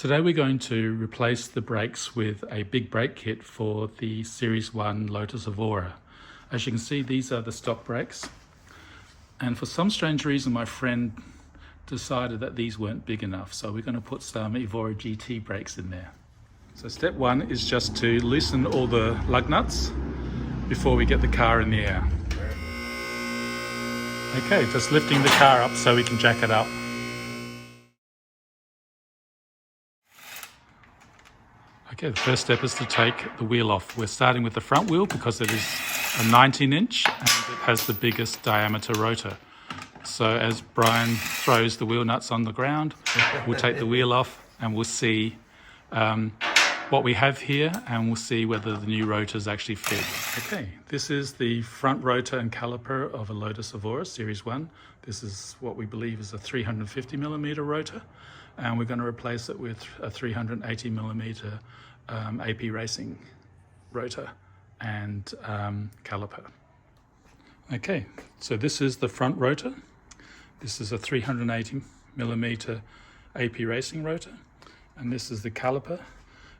Today we're going to replace the brakes with a big brake kit for the Series 1 Lotus Evora. As you can see, these are the stock brakes, and for some strange reason my friend decided that these weren't big enough, so we're going to put some Evora GT brakes in there. So step one is just to loosen all the lug nuts before we get the car in the air. Okay, just lifting the car up so we can jack it up. Okay, the first step is to take the wheel off. We're starting with the front wheel because it is a 19-inch and it has the biggest diameter rotor. So as Brian throws the wheel nuts on the ground, we'll take the wheel off and we'll see what we have here, and we'll see whether the new rotors actually fit. Okay, this is the front rotor and caliper of a Lotus Evora Series 1. This is what we believe is a 350mm rotor, and we're going to replace it with a 380mm AP Racing rotor and caliper. Okay, so this is the front rotor. This is a 380mm AP Racing rotor, and this is the caliper.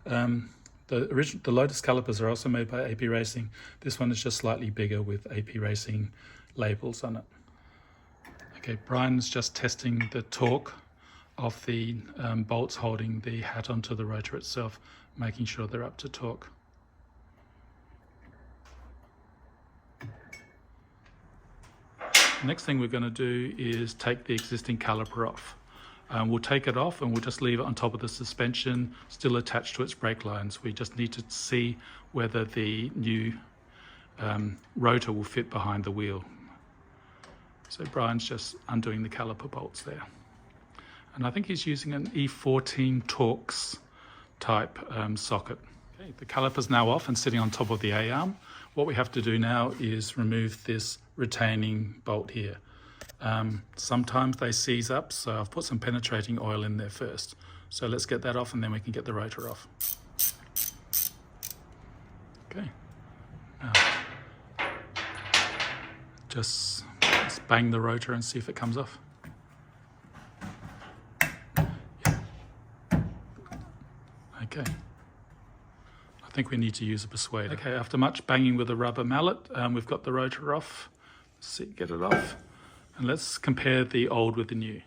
The Lotus calipers are also made by AP Racing. This one is just slightly bigger with AP Racing labels on it. Okay, Brian's just testing the torque of the bolts holding the hat onto the rotor itself, making sure they're up to torque. The next thing we're going to do is take the existing caliper off. We'll take it off and we'll just leave it on top of the suspension, still attached to its brake lines. We just need to see whether the new rotor will fit behind the wheel. So Brian's just undoing the caliper bolts there. And I think he's using an E14 Torx type socket. Okay, the caliper's now off and sitting on top of the A-arm. What we have to do now is remove this retaining bolt here. Sometimes they seize up, so I've put some penetrating oil in there first. So let's get that off and then we can get the rotor off. Okay. Now, just bang the rotor and see if it comes off. Yeah. Okay. I think we need to use a persuader. Okay, after much banging with a rubber mallet, we've got the rotor off. Let's see, get it off. And let's compare the old with the new.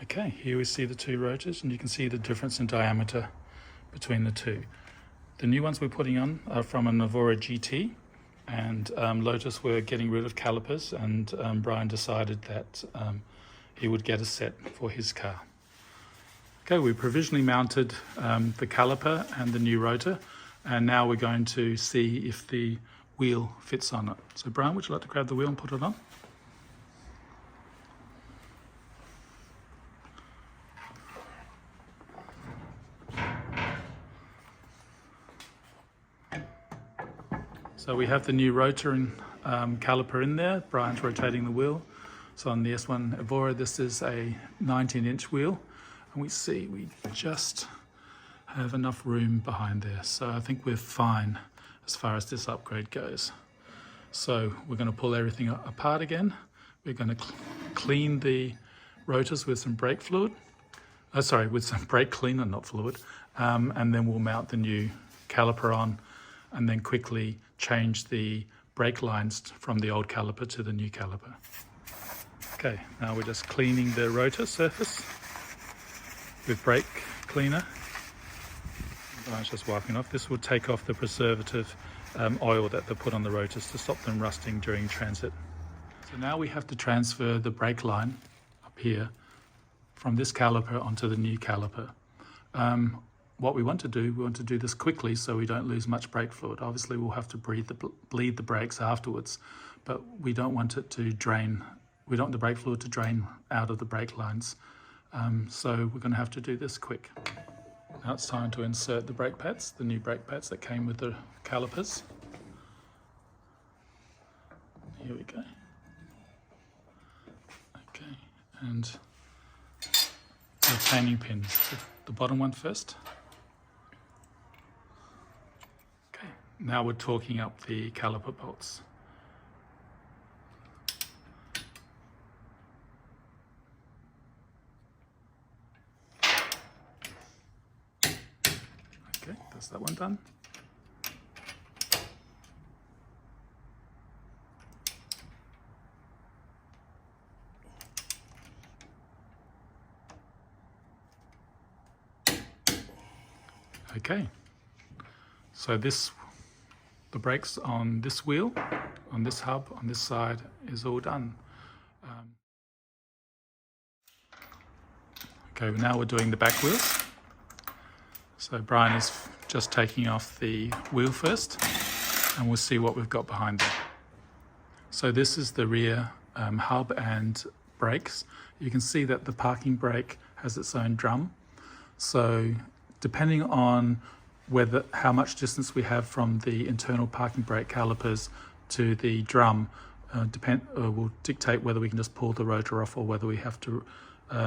Okay, here we see the two rotors, and you can see the difference in diameter between the two. The new ones we're putting on are from an Evora GT, and Lotus were getting rid of calipers, and Brian decided that he would get a set for his car. Okay, we provisionally mounted the caliper and the new rotor, and now we're going to see if the wheel fits on it. So Brian, would you like to grab the wheel and put it on? So we have the new rotor and caliper in there. Brian's rotating the wheel. So on the S1 Evora, this is a 19-inch wheel. And we see we just have enough room behind there. So I think we're fine as far as this upgrade goes. So we're going to pull everything apart again. We're going to clean the rotors with some brake fluid. With some brake cleaner, not fluid. And then we'll mount the new caliper on, and then quickly change the brake lines from the old caliper to the new caliper. Okay, now we're just cleaning the rotor surface with brake cleaner. I'm just wiping off. This will take off the preservative oil that they put on the rotors to stop them rusting during transit. So now we have to transfer the brake line up here from this caliper onto the new caliper. What we want to do this quickly so we don't lose much brake fluid. Obviously we'll have to bleed the brakes afterwards, but we don't want it to drain. We don't want the brake fluid to drain out of the brake lines. So we're going to have to do this quick. Now it's time to insert the brake pads, the new brake pads that came with the calipers. Here we go. Okay, and retaining pins. The bottom one first. Now we're torquing up the caliper bolts. That's that one done. Okay, so the brakes on this wheel, on this hub, on this side is all done. Okay, now we're doing the back wheels. So Brian is just taking off the wheel first, and we'll see what we've got behind there. So this is the rear hub and brakes. You can see that the parking brake has its own drum. So depending on how much distance we have from the internal parking brake calipers to the drum will dictate whether we can just pull the rotor off or whether we have to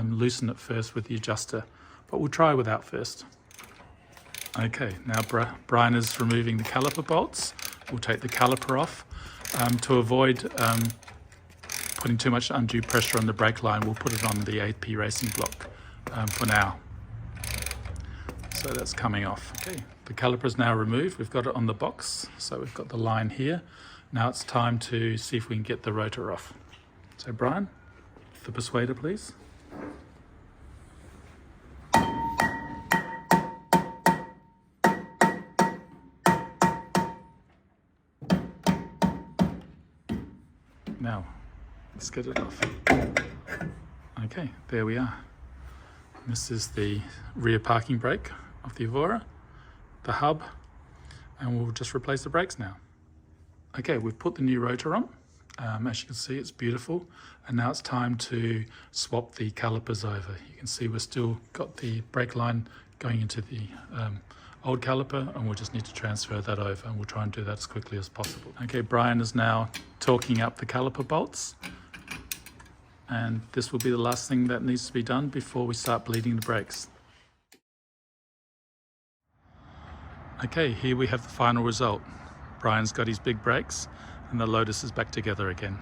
loosen it first with the adjuster. But we'll try without first. Okay, now Brian is removing the caliper bolts. We'll take the caliper off. To avoid putting too much undue pressure on the brake line, we'll put it on the AP racing block for now. So that's coming off. Okay, the caliper is now removed. We've got it on the box, so we've got the line here. Now it's time to see if we can get the rotor off. So Brian, the persuader please. Now, let's get it off. Okay, there we are. This is the rear parking brake of the Evora, the hub, and we'll just replace the brakes now. Okay, we've put the new rotor on. As you can see, it's beautiful. And now it's time to swap the calipers over. You can see we've still got the brake line going into the old caliper, and we'll just need to transfer that over, and we'll try and do that as quickly as possible. Okay, Brian is now torquing up the caliper bolts, and this will be the last thing that needs to be done before we start bleeding the brakes. Okay, here we have the final result. Brian's got his big brakes and the Lotus is back together again.